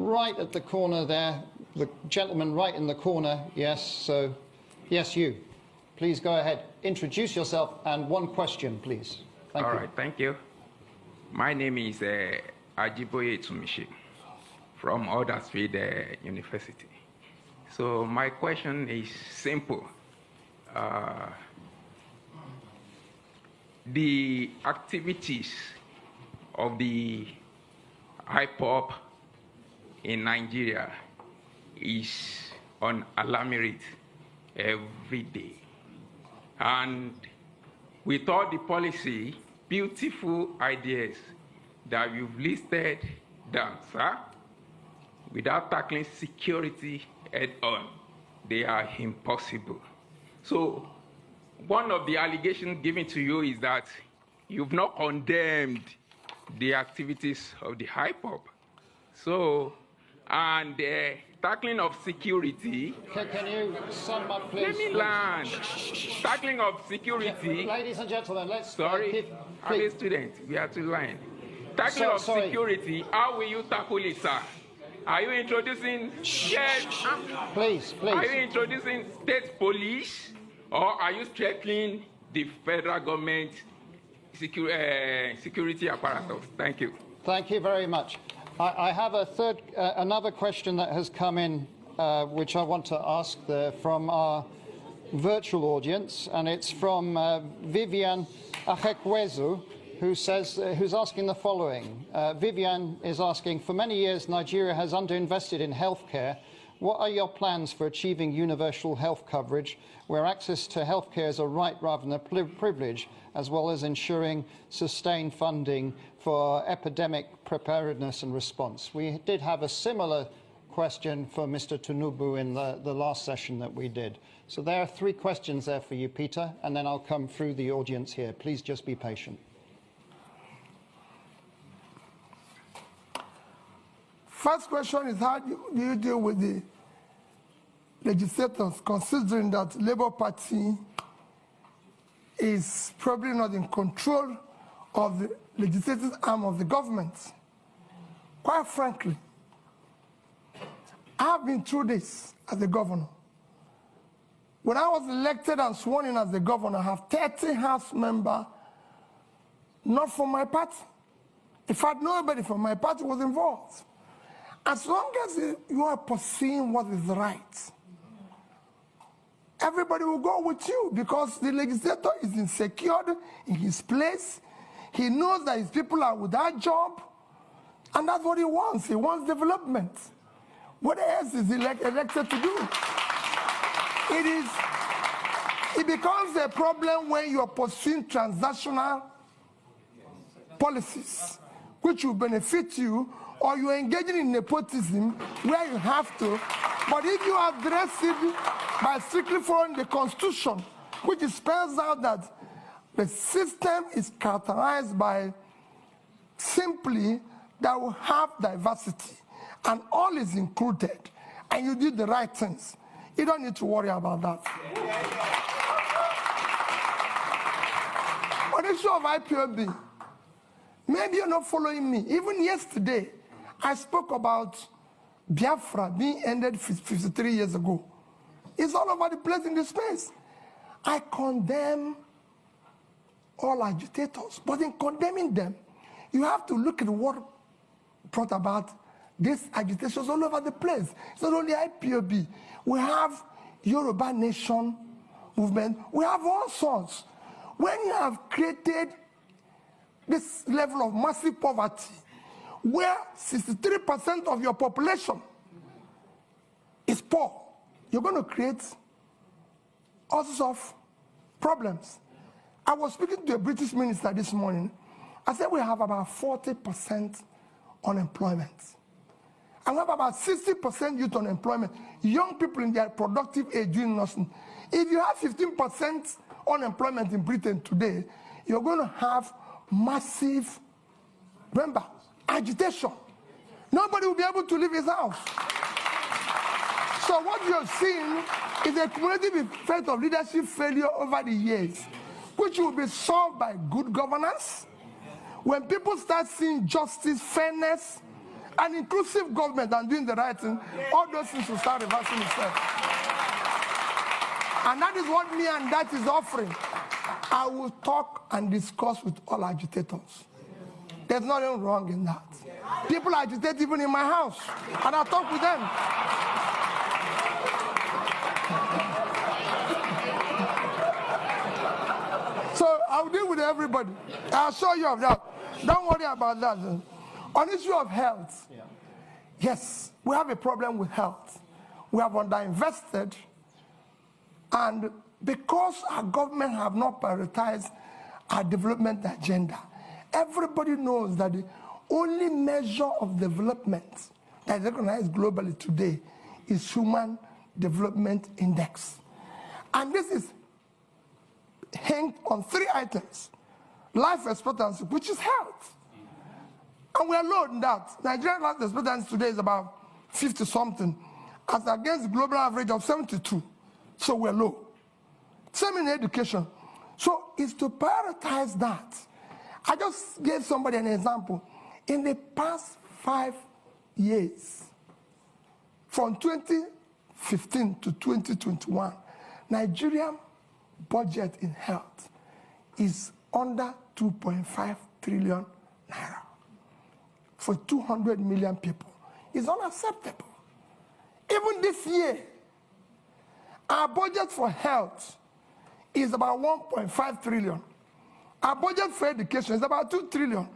right at the corner there. The gentleman right in the corner, yes, so, yes, you. Please go ahead. Introduce yourself and one question, please. Thank you. All right, thank you. My name is Ajiboye Tsumishi from Huddersfield University. So my question is simple. The activities of the IPOB in Nigeria is on alarming rate every day. And with all the policy, beautiful ideas that you've listed down, sir, without tackling security head on, they are impossible. So one of the allegations given to you is that you've not condemned the activities of the IPOB. So, and tackling of security. Can you sum up, please? Let me land. Tackling of security. Ladies and gentlemen, let's. Sorry, I'm a student. We are to line. Tackling of security. How will you tackle it, sir? Are you introducing? Yes. Please. Are you introducing state police, or are you strengthening the federal government security apparatus? Thank you. Thank you very much. I have another question that has come in, which I want to ask from our virtual audience, and it's from Vivian Achekwezu, who's asking the following. Vivian is asking, for many years Nigeria has underinvested in healthcare. What are your plans for achieving universal health coverage, where access to healthcare is a right rather than a privilege, as well as ensuring sustained funding for epidemic preparedness and response? We did have a similar question for Mr. Tinubu in the last session that we did. So there are 3 questions there for you, Peter, and then I'll come through the audience here. Please just be patient. First question is, how do you deal with the legislators, considering that Labour Party is probably not in control of the legislative arm of the government? Quite frankly, I've been through this as a governor. When I was elected and sworn in as the governor, I have 30 House members, not from my party. In fact, nobody from my party was involved. As long as you are pursuing what is right, everybody will go with you, because the legislator is insecure in his place. He knows that his people are without job, and that's what he wants. He wants development. What else is he elected to do? It becomes a problem when you are pursuing transactional policies, which will benefit you, or you're engaging in nepotism where you have to. But if you address it by strictly following the Constitution, which spells out that the system is characterized by simply that we have diversity and all is included, and you do the right things, you don't need to worry about that. On the issue of IPOB, maybe you're not following me. Even yesterday, I spoke about Biafra being ended 53 years ago. It's all over the place in this space. I condemn all agitators, but in condemning them, you have to look at what brought about these agitations all over the place. It's not only IPOB. We have Yoruba Nation movement. We have all sorts. When you have created this level of massive poverty, where 63% of your population is poor, you're going to create all sorts of problems. I was speaking to a British minister this morning. I said we have about 40% unemployment. And we have about 60% youth unemployment, young people in their productive age doing nothing. If you have 15% unemployment in Britain today, you're going to have massive, remember, agitation. Nobody will be able to leave his house. So what you're seeing is a cumulative effect of leadership failure over the years, which will be solved by good governance. When people start seeing justice, fairness, an inclusive government and doing the right thing, all those things will start reversing itself. And that is what me and that is offering. I will talk and discuss with all agitators. There's nothing wrong in that. People agitate even in my house, and I talk with them. So I'll deal with everybody. I'll show you of that. Don't worry about that. On the issue of health, yes, we have a problem with health. We have underinvested, and because our government have not prioritized our development agenda, everybody knows that the only measure of development that is recognized globally today is Human Development Index. And this is hinged on 3 items: life expectancy, which is health. And we are low in that. Nigerian life expectancy today is about 50-something, as against the global average of 72. So we're low. Same in education. So it's to prioritize that. I just gave somebody an example. In the past 5 years, from 2015 to 2021, Nigerian budget in health is under 2.5 trillion naira for 200 million people. It's unacceptable. Even this year, our budget for health is about 1.5 trillion. Our budget for education is about 2 trillion.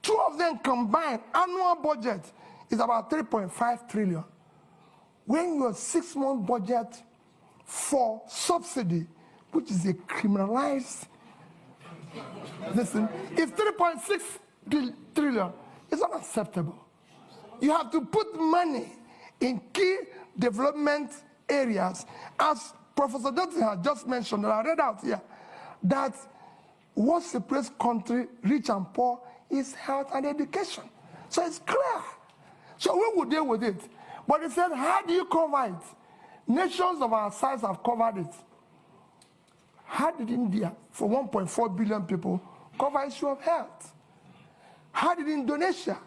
2 of them combined, annual budget is about 3.5 trillion. When your 6-month budget for subsidy, which is a criminalized, listen, is 3.6 trillion. It's unacceptable. You have to put money in key development areas, as Professor Dutton has just mentioned, and I read out here, that what separates country, rich and poor, is health and education. So it's clear. So we will deal with it. But he said, how do you cover it? Nations of our size have covered it. How did India, for 1.4 billion people, cover issue of health? How did Indonesia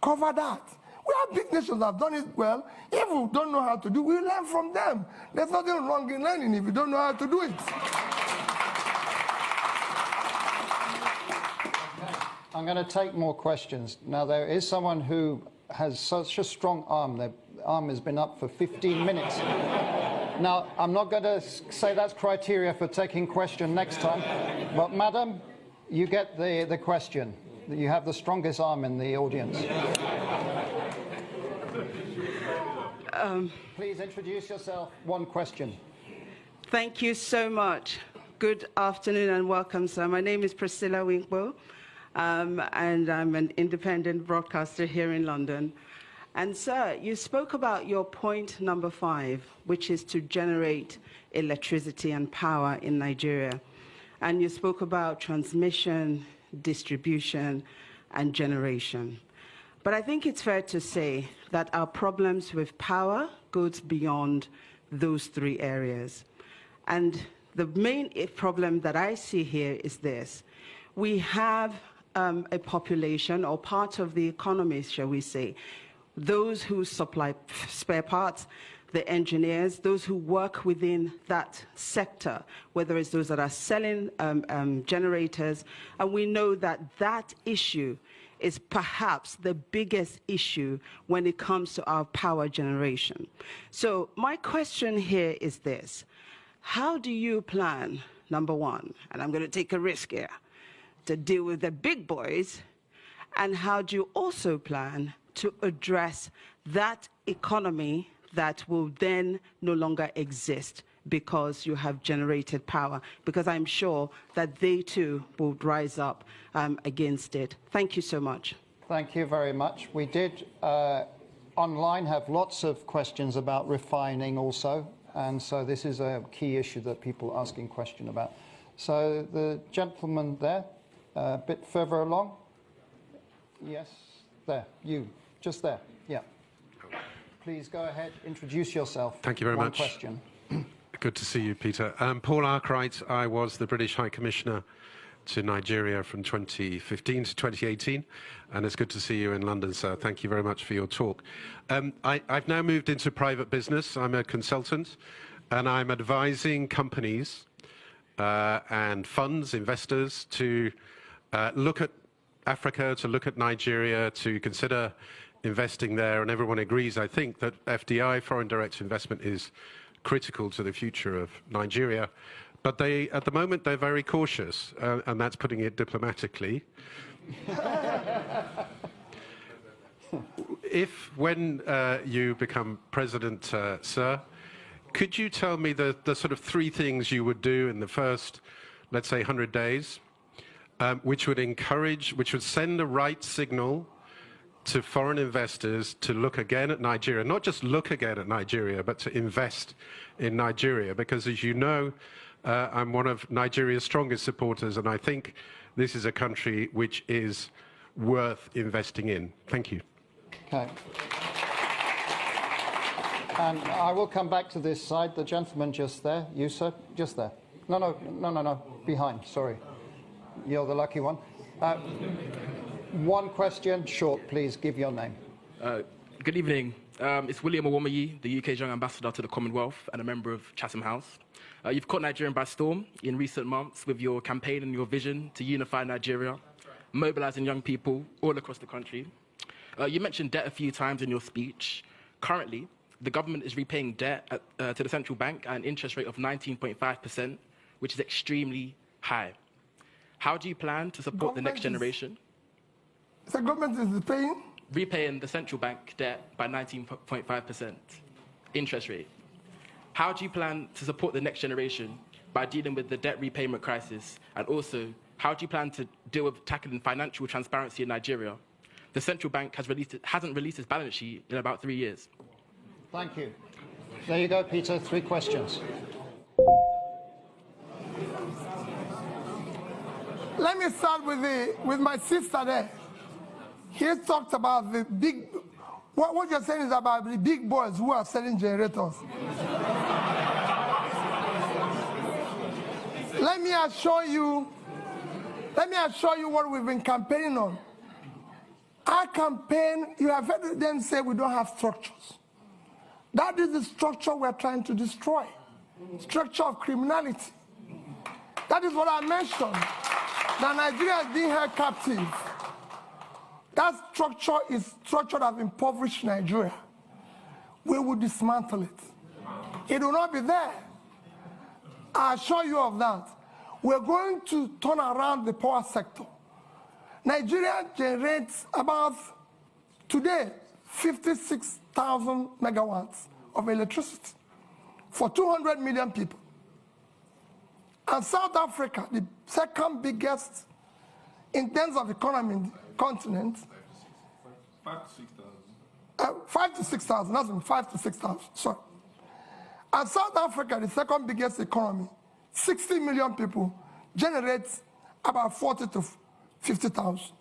cover that? We have big nations that have done it well. If we don't know how to do it, we learn from them. There's nothing wrong in learning if you don't know how to do it. I'm going to take more questions. Now, there is someone who has such a strong arm. The arm has been up for 15 minutes. Now, I'm not going to say that's criteria for taking question next time, but madam, you get the question. You have the strongest arm in the audience. Please introduce yourself. 1 question. Thank you so much. Good afternoon and welcome, sir. My name is Priscilla Winkbo, and I'm an independent broadcaster here in London. And sir, you spoke about your point number 5, which is to generate electricity and power in Nigeria. And you spoke about transmission, distribution, and generation. But I think it's fair to say that our problems with power goes beyond those 3 areas. And the main problem that I see here is this. We have a population, or part of the economy, shall we say, those who supply spare parts, the engineers, those who work within that sector, whether it's those that are selling generators, and we know that that issue is perhaps the biggest issue when it comes to our power generation. So my question here is this. How do you plan, number 1, and I'm going to take a risk here, to deal with the big boys, and how do you also plan to address that economy that will then no longer exist because you have generated power? Because I'm sure that they too will rise up against it. Thank you so much. Thank you very much. We did online have lots of questions about refining also, and so this is a key issue that people are asking question about. So the gentleman there, a bit further along. Yes, there, you, just there, yeah. Please go ahead, introduce yourself. Thank you very much. One question. Good to see you, Peter. Paul Arkwright, I was the British High Commissioner to Nigeria from 2015 to 2018, and it's good to see you in London, sir. Thank you very much for your talk. I've now moved into private business. I'm a consultant, and I'm advising companies and funds, investors, to look at Africa, to look at Nigeria, to consider investing there, and everyone agrees, I think, that FDI, foreign direct investment, is critical to the future of Nigeria. But at the moment, they're very cautious, and that's putting it diplomatically. When you become president, sir, could you tell me the sort of 3 things you would do in the first, let's say, 100 days, which would send the right signal to foreign investors to look again at Nigeria, not just look again at Nigeria, but to invest in Nigeria? Because, as you know, I'm one of Nigeria's strongest supporters, and I think this is a country which is worth investing in. Thank you. Okay. And I will come back to this side. The gentleman just there. You, sir? Just there. No. Behind, sorry. You're the lucky one. One question, short, please. Give your name. Good evening. It's William Owomayi, the UK's Young Ambassador to the Commonwealth and a member of Chatham House. You've caught Nigeria by storm in recent months with your campaign and your vision to unify Nigeria, mobilizing young people all across the country. You mentioned debt a few times in your speech. Currently, the government is repaying debt to the central bank at an interest rate of 19.5%, which is extremely high. How do you plan to support the next generation? The government is paying? Repaying the central bank debt by 19.5% interest rate. How do you plan to support the next generation by dealing with the debt repayment crisis? And also, how do you plan to deal with tackling financial transparency in Nigeria? The central bank hasn't released its balance sheet in about 3 years. Thank you. There you go, Peter. 3 questions. Let me start with my sister there. He talked about the big, what you're saying is about the big boys who are selling generators. Let me assure you what we've been campaigning on. Our campaign, you have heard them say we don't have structures. That is the structure we're trying to destroy. Structure of criminality. That is what I mentioned. That Nigeria is being held captive. That structure is structure that impoverished Nigeria. We will dismantle it. It will not be there. I assure you of that. We're going to turn around the power sector. Nigeria generates about, today, 56,000 megawatts of electricity for 200 million people. And South Africa, the second biggest in terms of economy in the continent, 5 to 6,000, that's 5 to 6,000, sorry. And South Africa, the second biggest economy, 60 million people, generates about 40 to 50,000.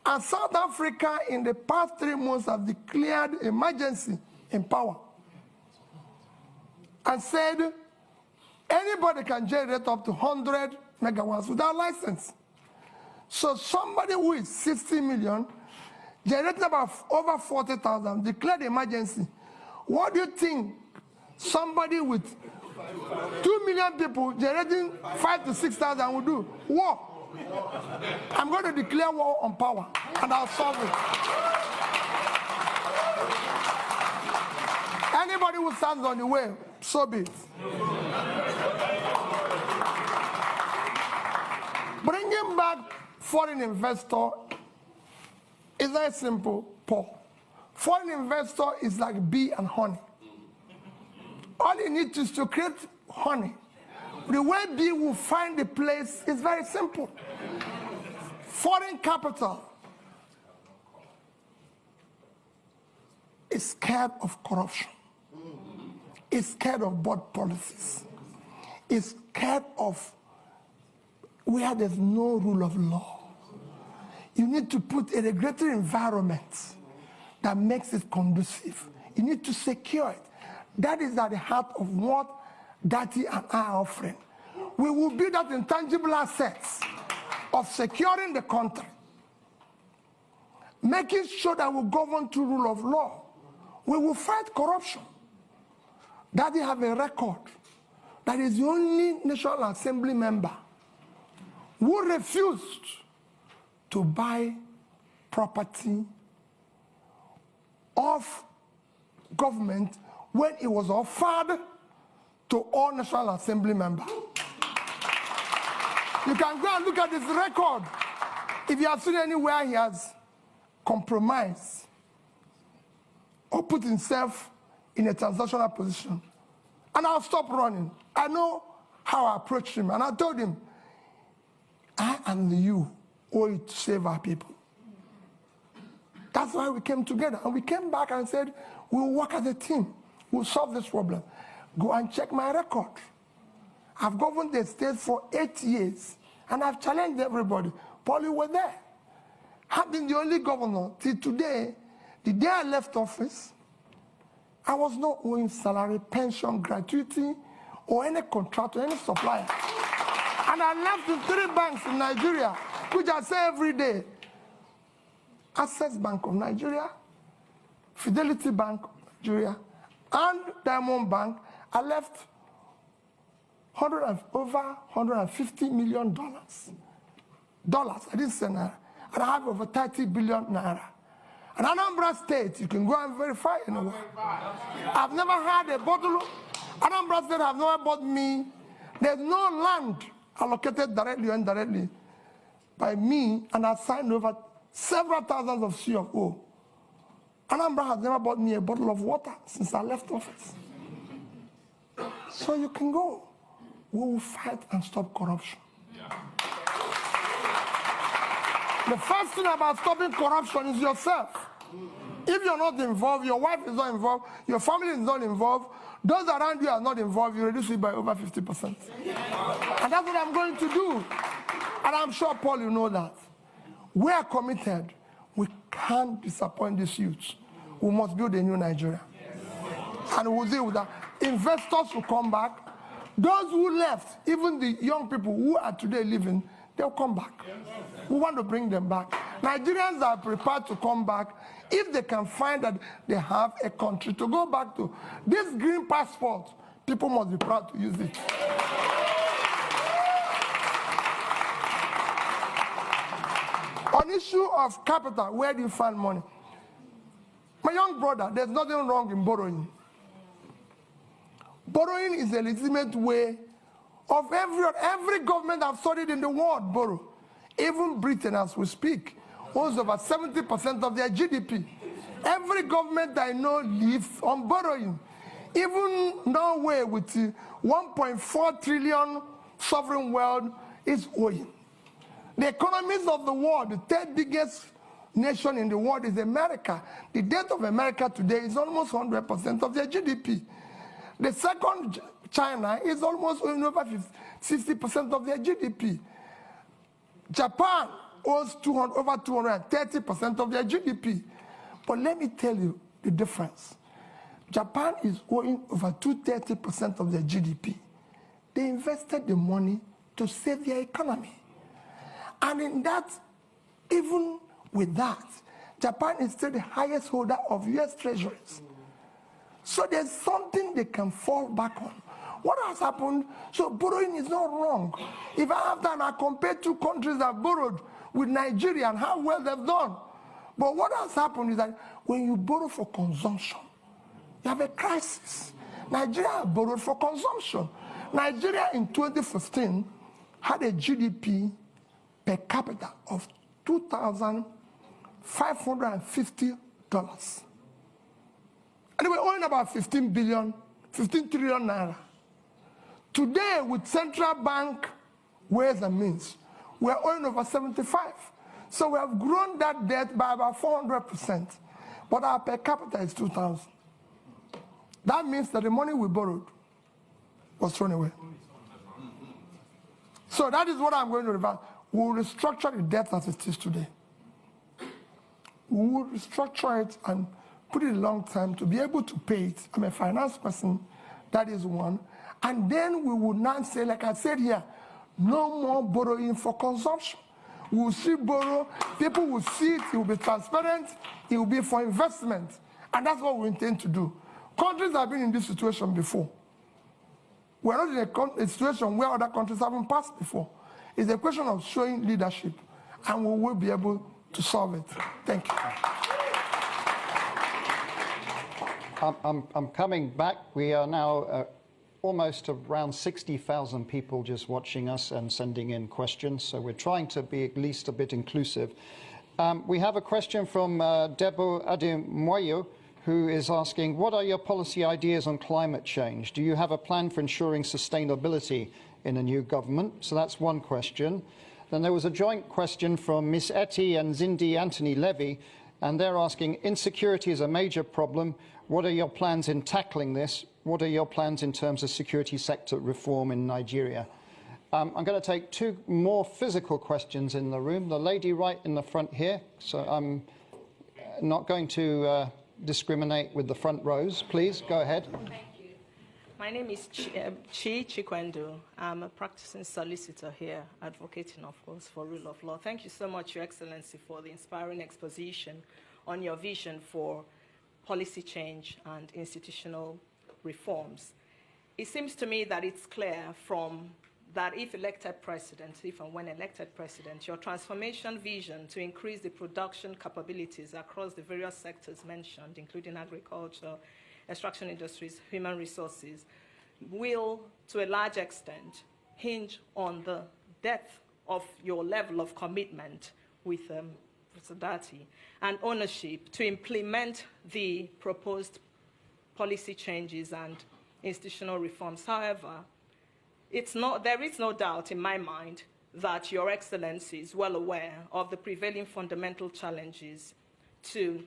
And South Africa, in the past 3 months, have declared emergency in power and said anybody can generate up to 100 megawatts without license. So somebody who is 60 million, generating about over 40,000, declared emergency. What do you think somebody with 2 million people generating 5 to 6,000 will do? War. I'm going to declare war on power, and I'll solve it. Anybody who stands on the way, so be it. Bringing back foreign investor is very simple, Paul. Foreign investor is like bee and honey. All you need is to create honey. The way bee will find the place is very simple. Foreign capital is scared of corruption. Is scared of bad policies. Is scared of where there's no rule of law. You need to put a regulatory environment that makes it conducive. You need to secure it. That is at the heart of what Dati and I are offering. we will build that intangible assets of securing the country, making sure that we govern through rule of law. We will fight corruption. Daddy have a record that is the only National Assembly member who refused to buy property of government when it was offered to all National Assembly members. You can go and look at his record. If you have seen anywhere he has compromised or put himself in a transactional position. And I'll stop running. I know how I approached him. And I told him, I and you owe it to save our people. That's why we came together. And we came back and said, we'll work as a team. We'll solve this problem. Go and check my record. I've governed the state for 8 years. And I've challenged everybody. Paul, you were there. I've been the only governor till today. The day I left office, I was not owing salary, pension, gratuity, or any contract or any supplier. And I left in 3 banks in Nigeria, which I say every day. Access Bank of Nigeria, Fidelity Bank of Nigeria, and Diamond Bank. I left over $150 million. I didn't say naira. And I have over 30 billion naira. And Anambra State, you can go and verify. I've never had a bottle. Anambra State have never bought me. There's no land allocated directly or indirectly by me, and I've signed over several thousands of CFO. Anambra has never bought me a bottle of water since I left office. So you can go. We will fight and stop corruption. The first thing about stopping corruption is yourself. If you're not involved, your wife is not involved, your family is not involved, those around you are not involved, you reduce it by over 50%. And that's what I'm going to do. And I'm sure, Paul, you know that. We are committed. We can't disappoint these youths. We must build a new Nigeria. And we'll deal with that. Investors will come back. Those who left, even the young people who are today living, they'll come back. We want to bring them back. Nigerians are prepared to come back if they can find that they have a country to go back to. This green passport, people must be proud to use it. On issue of capital, where do you find money? My young brother, there's nothing wrong in borrowing. Borrowing is a legitimate way of every government I've studied in the world borrow. Even Britain, as we speak, owns over 70% of their GDP. Every government I know lives on borrowing. Even Norway, with 1.4 trillion sovereign wealth, is owing. The economies of the world, the 3rd biggest nation in the world is America. The debt of America today is almost 100% of their GDP. The second, China, is almost owing over 60% of their GDP. Japan owes over 230% of their GDP. But let me tell you the difference. Japan is owing over 230% of their GDP. They invested the money to save their economy. And in that, even with that, Japan is still the highest holder of US treasuries. So there's something they can fall back on. What has happened? So borrowing is not wrong. If I have done, I compare 2 countries that borrowed with Nigeria and how well they've done. But what has happened is that when you borrow for consumption, you have a crisis. Nigeria borrowed for consumption. Nigeria in 2015 had a GDP per capita of $2,550. And they were owing about 15 trillion naira. Today, with central bank ways and means, we're owing over 75. So we have grown that debt by about 400%. But our per capita is 2,000. That means that the money we borrowed was thrown away. So that is what I'm going to reverse. We will restructure the debt as it is today. We will restructure it and put it a long time to be able to pay it. I'm a finance person, that is one. And then we will not say, like I said here, no more borrowing for consumption. We will see borrow, people will see it, it will be transparent, it will be for investment. And that's what we intend to do. Countries have been in this situation before. We're not in a situation where other countries haven't passed before. It's a question of showing leadership, and we will be able to solve it. Thank you. I'm coming back. We are now almost around 60,000 people just watching us and sending in questions, so we're trying to be at least a bit inclusive. We have a question from Debo Ademoyo, who is asking, what are your policy ideas on climate change? Do you have a plan for ensuring sustainability in a new government? So that's one question. Then there was a joint question from Miss Etty and Zindi Anthony Levy, and they're asking, insecurity is a major problem. What are your plans in tackling this? What are your plans in terms of security sector reform in Nigeria? I'm going to take two more physical questions in the room. The lady right in the front here, so I'm not going to discriminate with the front rows. Please, go ahead. Thank you. My name is Chi Chikwendo. I'm a practicing solicitor here, advocating, of course, for rule of law. Thank you so much, Your Excellency, for the inspiring exposition on your vision for policy change and institutional reforms. It seems to me that it's clear from that if elected president, if and when elected president, your transformation vision to increase the production capabilities across the various sectors mentioned, including agriculture, extraction industries, human resources, will, to a large extent, hinge on the depth of your level of commitment with solidarity and ownership to implement the proposed policy changes and institutional reforms. However, there is no doubt in my mind that Your Excellency is well aware of the prevailing fundamental challenges to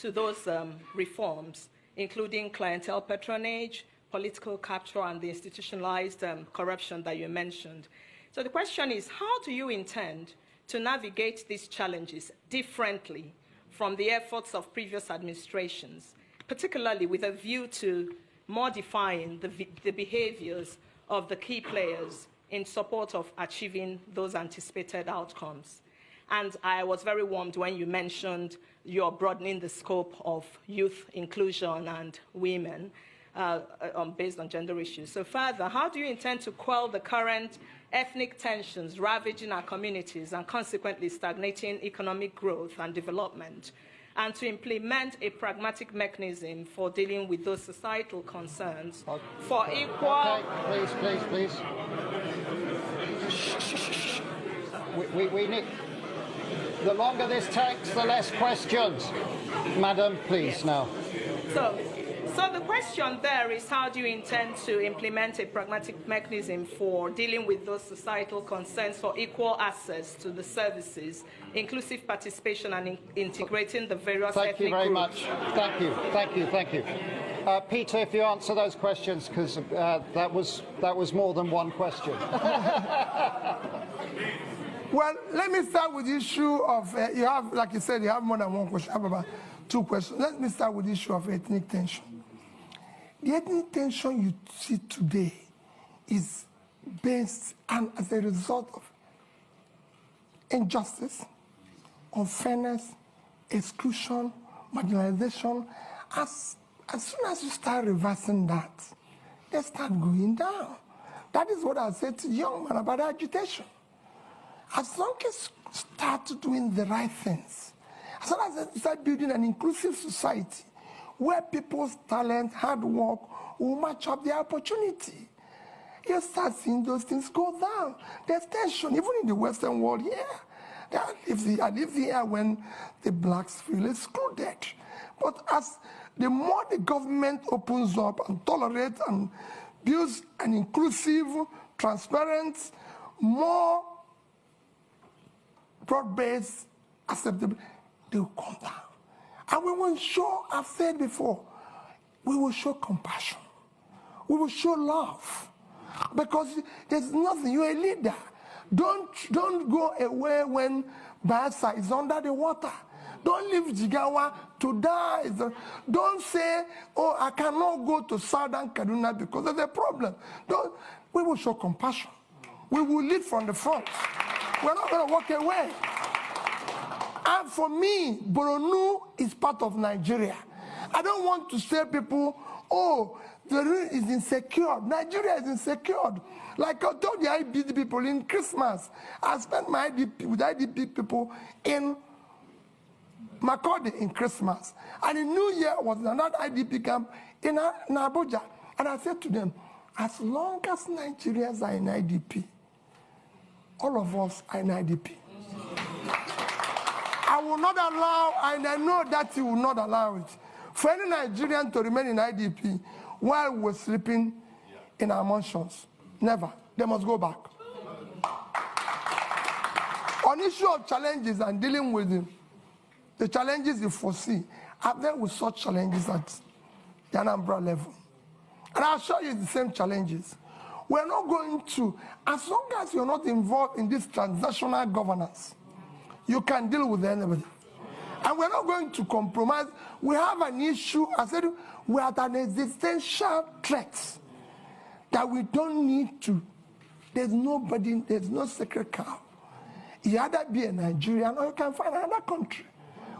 those reforms, including clientele patronage, political capture, and the institutionalized corruption that you mentioned. So the question is, how do you intend to navigate these challenges differently from the efforts of previous administrations, particularly with a view to modifying the behaviors of the key players in support of achieving those anticipated outcomes? And I was very warmed when you mentioned you're broadening the scope of youth inclusion and women based on gender issues. So further, how do you intend to quell the current ethnic tensions ravaging our communities and consequently stagnating economic growth and development, and to implement a pragmatic mechanism for dealing with those societal concerns for equal... Okay, please. We need... The longer this takes, the less questions. Madam, please, yes. Now. So the question there is, how do you intend to implement a pragmatic mechanism for dealing with those societal concerns for equal access to the services, inclusive participation, and integrating the various ethnic groups? Thank you very much. Thank you. Peter, if you answer those questions, because that was more than one question. Well, let me start with the issue of, you have, like you said, you have more than one question. I have about two questions. Let me start with the issue of ethnic tension. The ethnic tension you see today is based and as a result of injustice, unfairness, exclusion, marginalization. As soon as you start reversing that, they start going down. That is what I said to young man about agitation. As long as you start doing the right things, as long as you start building an inclusive society where people's talent, hard work will match up their opportunity, you start seeing those things go down. There's tension, even in the Western world here. I lived here when the blacks feel excluded. But as the more the government opens up and tolerates and builds an inclusive, transparent, more broad-based, acceptable, they will come down. And we will show, I've said before, we will show compassion. We will show love. Because there's nothing, you're a leader. Don't go away when Biafra is under the water. Don't leave Jigawa to die. Don't say, oh, I cannot go to Southern Kaduna because there's a problem. We will show compassion. We will lead from the front. We're not going to walk away. And for me, Borno is part of Nigeria. I don't want to say people, oh, the region is insecure. Nigeria is insecure. Like I told the IDP people in Christmas, I spent my IDP with IDP people in Makurdi in Christmas. And in New Year was another IDP camp in Abuja. And I said to them, as long as Nigerians are in IDP, all of us are in IDP. I will not allow, and I know that you will not allow it, for any Nigerian to remain in IDP while we're sleeping in our mansions. Never. They must go back. On issue of challenges and dealing with them, the challenges you foresee, I've dealt with such challenges at the Anambra level. And I'll show you the same challenges. We're not going to, as long as you're not involved in this transnational governance, you can deal with anybody. And we're not going to compromise. We have an issue, I said, we're at an existential threat that we don't need to. There's nobody, there's no sacred cow. You either be a Nigerian or you can find another country.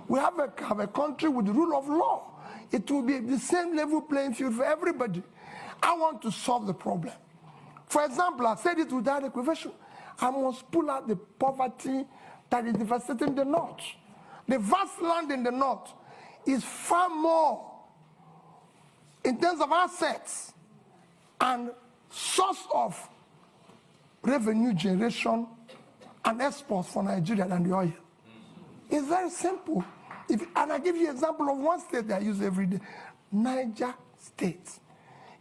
We have a country with the rule of law. It will be the same level playing field for everybody. I want to solve the problem. For example, I said it without equivocation. I must pull out the poverty that is devastating the north. The vast land in the north is far more in terms of assets and source of revenue generation and exports for Nigeria than the oil. It's very simple. And I give you an example of one state that I use every day. Niger State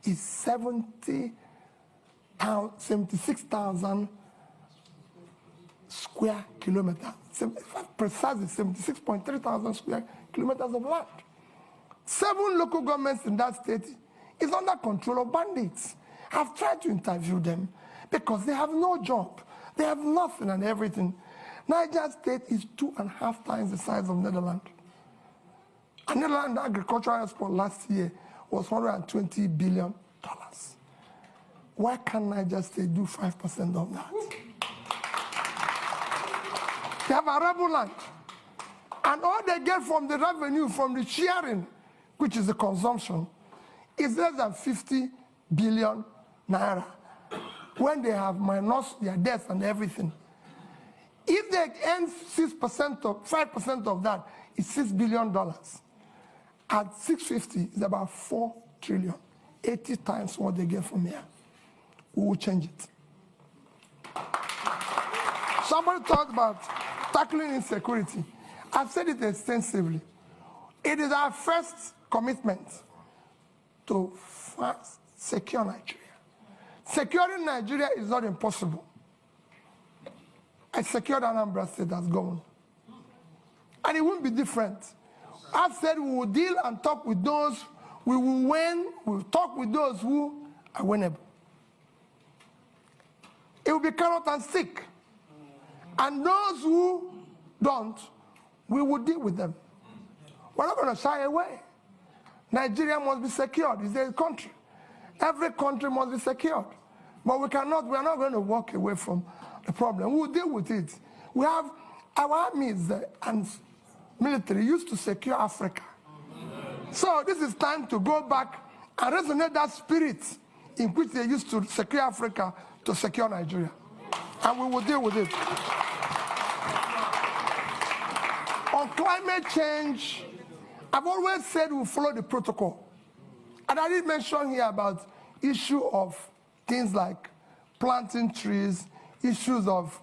is 76,000 square kilometers. Precisely 76.3 thousand square kilometers of land. 7 local governments in that state is under control of bandits. I've tried to interview them because they have no job. They have nothing and everything. Niger State is 2.5 times the size of Netherlands. And Netherlands agricultural export last year was $120 billion. Why can't Niger State do 5% of that? They have arable land. And all they get from the revenue, from the sharing, which is the consumption, is less than 50 billion naira. When they have minus their debts and everything. If they earn 6% or 5% of that, it's $6 billion. At 650, it's about 4 trillion. 80 times what they get from here. We will change it. Somebody talked about tackling insecurity. I've said it extensively. It is our first commitment to first secure Nigeria. Securing Nigeria is not impossible. I secured Anambra State as governor. And it won't be different. I've said we will deal and talk with those, we will win, we will talk with those who are winnable. It will be carrot and stick. And those who don't, we will deal with them. We're not going to shy away. Nigeria must be secured. It's a country. Every country must be secured. But we are not going to walk away from the problem. We'll deal with it. We have our armies and military used to secure Africa. So this is time to go back and resonate that spirit in which they used to secure Africa to secure Nigeria. And we will deal with it. On climate change, I've always said we'll follow the protocol. And I did mention here about issue of things like planting trees, issues of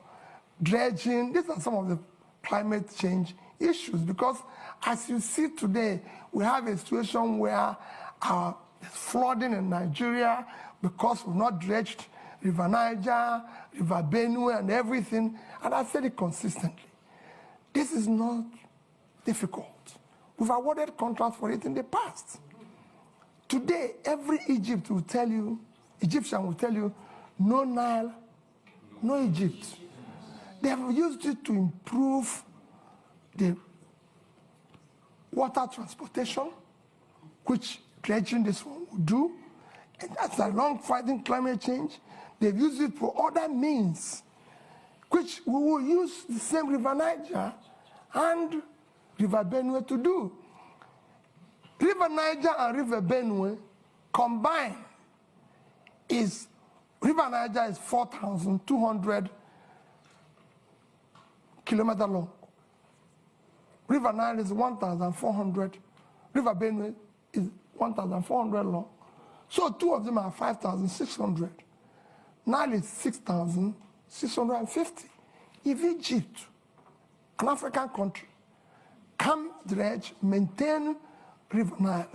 dredging. These are some of the climate change issues because as you see today, we have a situation where there's flooding in Nigeria because we've not dredged River Niger, River Benue and everything. And I said it consistently. This is not difficult. We've awarded contracts for it in the past. Today, every Egyptian will tell you, no Nile, no Egypt. They have used it to improve the water transportation, which dredging this one will do. And that's a long fighting climate change. They've used it for other means, which we will use the same River Niger and River Benue to do. River Niger and River Benue combined is, River Niger is 4,200 kilometers long. River Nile is 1,400. River Benue is 1,400 long. So two of them are 5,600. Nile is 6,650. If Egypt, an African country, can dredge, maintain River Nile,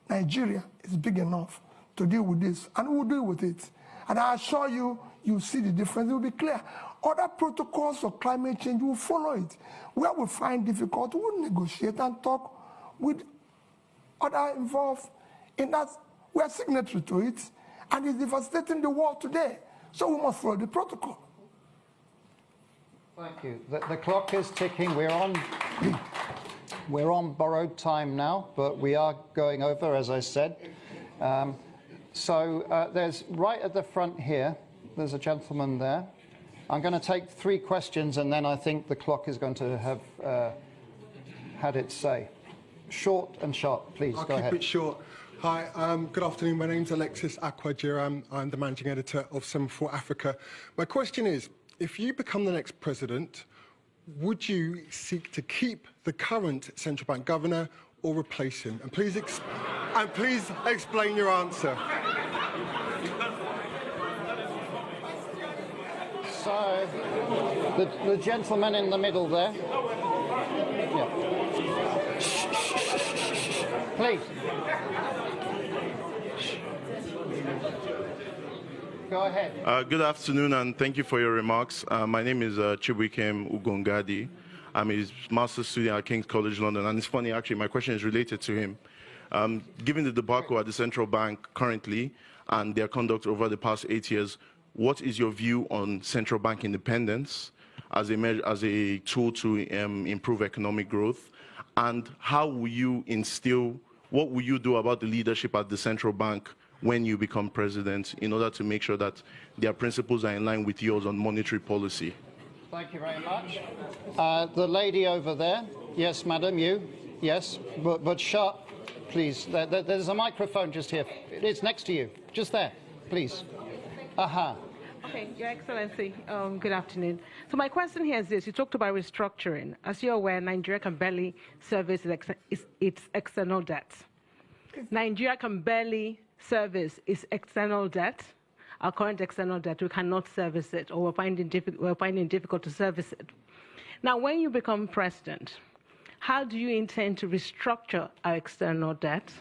Nigeria is big enough to deal with this, and we'll deal with it. And I assure you, you'll see the difference, it will be clear. Other protocols of climate change will follow it. Where we find difficult, we'll negotiate and talk with other involved in that. We are signatory to it, and it's devastating the world today. So we must follow the protocol. Thank you. The clock is ticking. We're on borrowed time now, but we are going over, as I said. There's right at the front here, there's a gentleman there. I'm going to take 3 questions, and then I think the clock is going to have had its say. Short and sharp, please. Go ahead. I'll keep it short. Hi, good afternoon. My name's Alexis Akwajiram. I'm the managing editor of Semaphore Africa. My question is, if you become the next president, would you seek to keep the current central bank governor or replace him? And please explain your answer. So, the gentleman in the middle there. Yeah. Please. Go ahead. Good afternoon, and thank you for your remarks. My name is Chibuikem Ugongadi. I'm his master's student at King's College London, and it's funny, actually, my question is related to him. Given the debacle at the central bank currently and their conduct over the past 8 years, what is your view on central bank independence as a tool to improve economic growth? And how will you what will you do about the leadership at the central bank when you become president in order to make sure that their principles are in line with yours on monetary policy? Thank you very much. The lady over there. Yes, madam, you. Yes, but sharp, please. There's a microphone just here. It's next to you. Just there, please. Aha. Okay, Your Excellency, good afternoon. So my question here is this. You talked about restructuring. As you're aware, Nigeria can barely service its external debt. Nigeria can barely service its external debt, our current external debt. We cannot service it, or we're finding it difficult to service it. Now, when you become president, how do you intend to restructure our external debt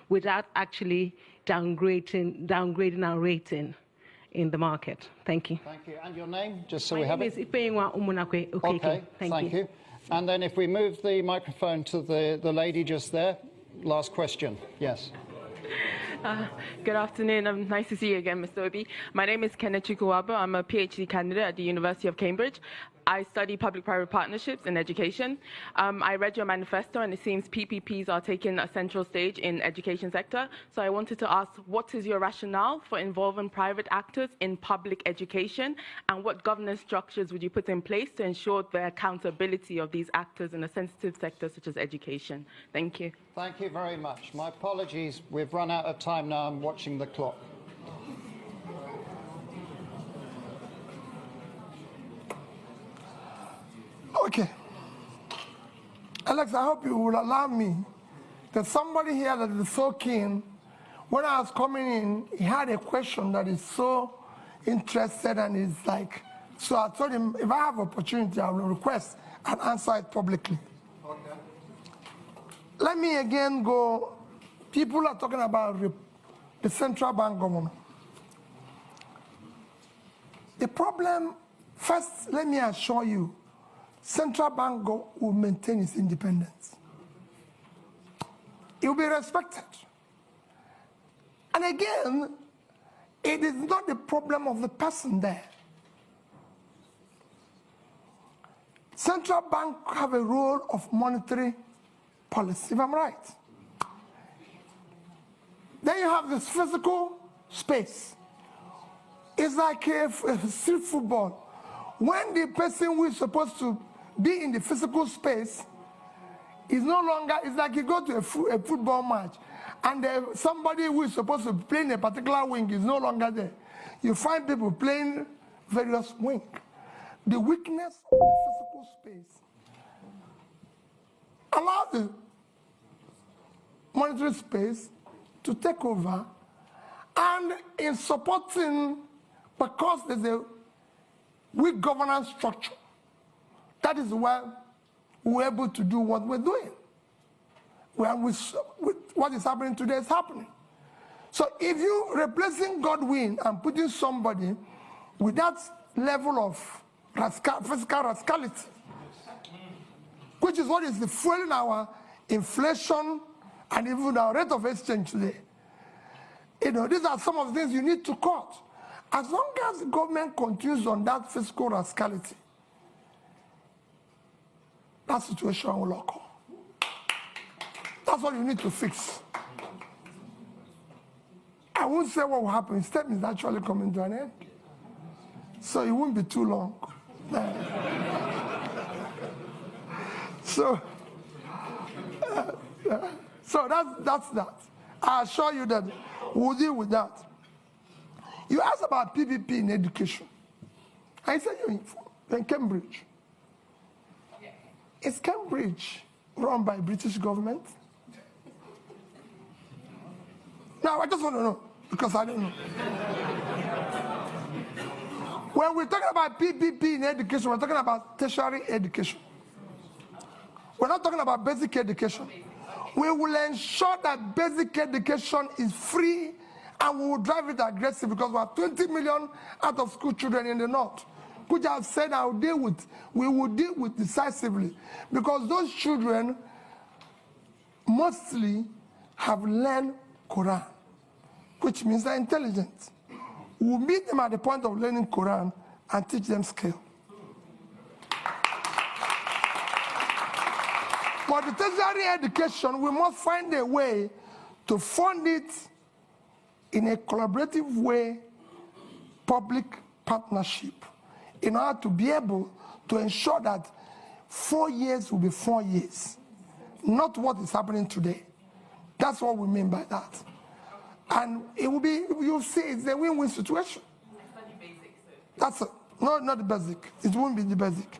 without actually downgrading our rating in the market? Thank you. Thank you. And your name, just so we have it? My name is Ifeyinwa Umunakwe Okeke. Okay, thank you. And then if we move the microphone to the lady just there, last question. Yes. Good afternoon. Nice to see you again, Mr. Obi. My name is Kenneth Chukwuwabo. I'm a PhD candidate at the University of Cambridge. I study public-private partnerships in education. I read your manifesto, and it seems PPPs are taking a central stage in education sector. So I wanted to ask, what is your rationale for involving private actors in public education, and what governance structures would you put in place to ensure the accountability of these actors in a sensitive sector such as education? Thank you. Thank you very much. My apologies. We've run out of time now. I'm watching the clock. Okay. Alex, I hope you will allow me. There's somebody here that is so keen. When I was coming in, he had a question that is so interested, and is like, so I told him, if I have opportunity, I will request and answer it publicly. Okay. Let me again go. People are talking about the central bank governor. The problem, first, let me assure you, central bank will maintain its independence. It will be respected. And again, it is not the problem of the person there. Central bank have a role of monetary policy, if I'm right. Then you have this physical space. It's like a street football. When the person who is supposed to be in the physical space is no longer, it's like you go to a football match and somebody who is supposed to play in a particular wing is no longer there. You find people playing various wings. The weakness of the physical space allows the monetary space to take over, and in supporting, because there's a weak governance structure, that is why we're able to do what we're doing. With what is happening today is happening. So if you're replacing Godwin and putting somebody with that level of physical rascality, which is what is fueling our inflation and even our rate of exchange today, these are some of the things you need to cut. As long as the government continues on that fiscal rascality, that situation will occur. That's what you need to fix. I won't say what will happen. Instead, it's actually coming to an end. So it won't be too long. So that's that. I assure you that we'll deal with that. You asked about PPP in education. I said you're in Cambridge. Is Cambridge run by British government? No, I just want to know, because I don't know. When we're talking about PPP in education, we're talking about tertiary education. We're not talking about basic education. We will ensure that basic education is free, and we will drive it aggressive, because we have 20 million out of school children in the north, which I've said we will deal with decisively, because those children mostly have learned Quran, which means they're intelligent. We'll meet them at the point of learning Quran and teach them skill. For the tertiary education, we must find a way to fund it in a collaborative way, public partnership, in order to be able to ensure that 4 years will be 4 years, not what is happening today. That's what we mean by that. And it will be, you'll see, it's a win-win situation. That's it. No, not the basic. It won't be the basic.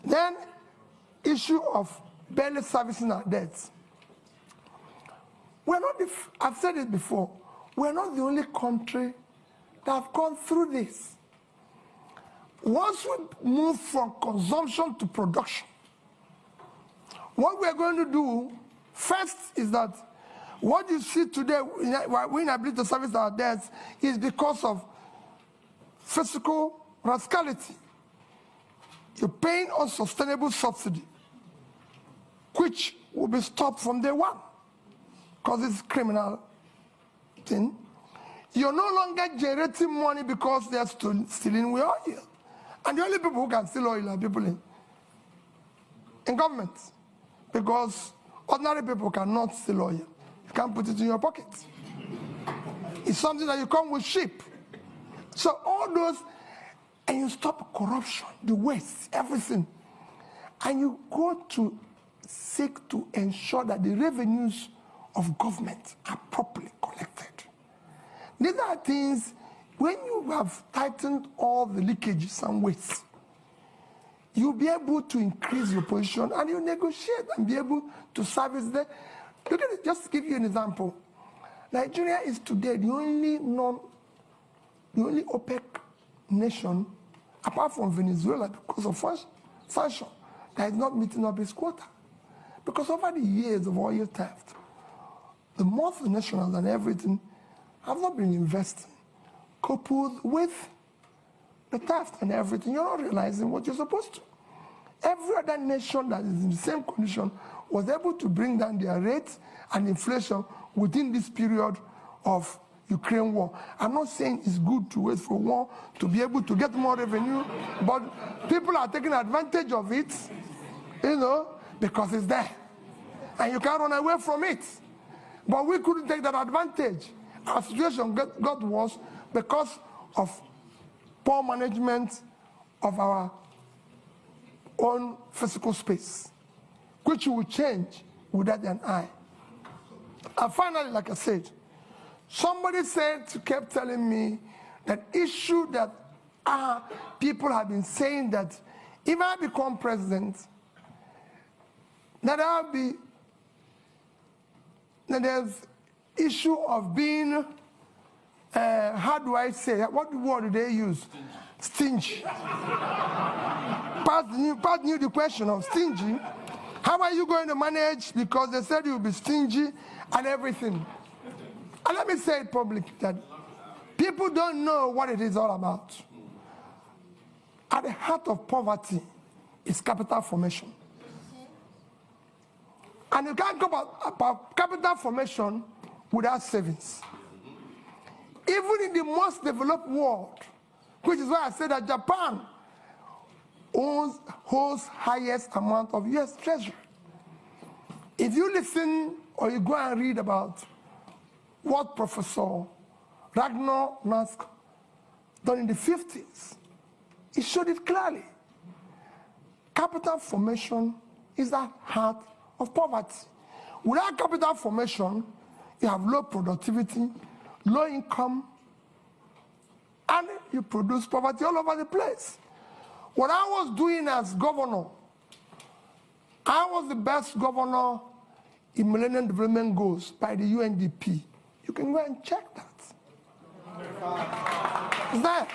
Then, issue of barely servicing our debts. We're not, I've said it before, we're not the only country that have gone through this. Once we move from consumption to production, what we're going to do first is that what you see today, we're inability to service our debts, is because of fiscal rascality. You're paying unsustainable subsidy, which will be stopped from day one, because it's a criminal thing. You're no longer generating money because they're stealing with oil. And the only people who can steal oil are people in government, because ordinary people cannot steal oil. You can't put it in your pocket. It's something that you come with sheep. So all those, and you stop corruption, the waste, everything. And you go to seek to ensure that the revenues of government are properly collected. These are things, when you have tightened all the leakages and wastes, you'll be able to increase your position, and you negotiate and be able to service them. Look at it, just to give you an example. Nigeria is today the only OPEC nation, apart from Venezuela, because of sanction, that is not meeting up its quota. Because over the years of oil theft, the multinationals and everything have not been investing, coupled with the theft and everything. You're not realizing what you're supposed to. Every other nation that is in the same condition was able to bring down their rates and inflation within this period of Ukraine war. I'm not saying it's good to wait for war to be able to get more revenue, but people are taking advantage of it, because it's there. And you can't run away from it. But we couldn't take that advantage. Our situation got worse because of poor management of our own physical space, which will change with that and I. And finally, like I said, somebody kept telling me that issue that people have been saying that if I become president, that there's issue of being, how do I say, what word do they use? Stingy. Pat knew the question of stingy. How are you going to manage? Because they said you'll be stingy and everything. And let me say it publicly that people don't know what it is all about. At the heart of poverty is capital formation. And you can't go about capital formation without savings. Even in the most developed world, which is why I said that Japan holds highest amount of US treasury. If you listen or you go and read about what Professor Ragnar Nask done in the 50s, he showed it clearly. Capital formation is the heart of poverty. Without capital formation, you have low productivity, low income, and you produce poverty all over the place. What I was doing as governor, I was the best governor in Millennium Development Goals by the UNDP. You can go and check that. Is that?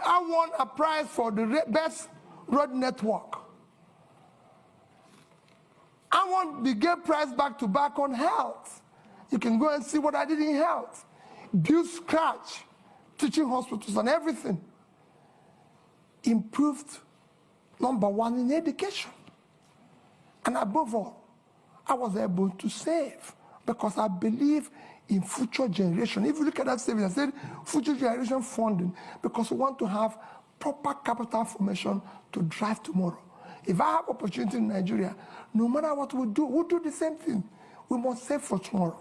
I won a prize for the best road network. I won the Gay Prize back-to-back on health. You can go and see what I did in health. Build scratch, teaching hospitals and everything. Improved #1 in education. And above all, I was able to save because I believe in future generation. If you look at that savings, I said future generation funding because we want to have proper capital formation to drive tomorrow. If I have opportunity in Nigeria, no matter what we do, we'll do the same thing. We must save for tomorrow.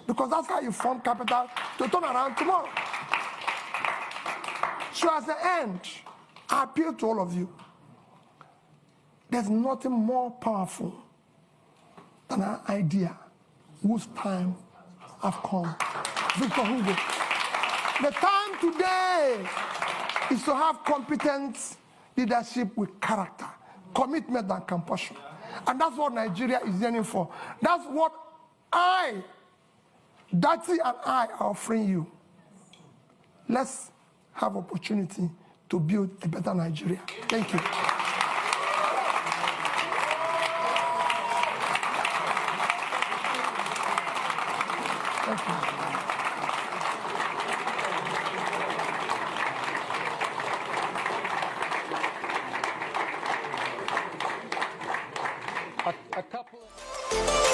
Because that's how you form capital to turn around tomorrow. So as the end, I appeal to all of you. There's nothing more powerful than an idea whose time have come. Victor Hugo. The time today is to have competent leadership with character, commitment and compassion. And that's what Nigeria is yearning for. That's what Dati and I are offering you. Let's have opportunity to build a better Nigeria. Thank you. Thank you. A couple of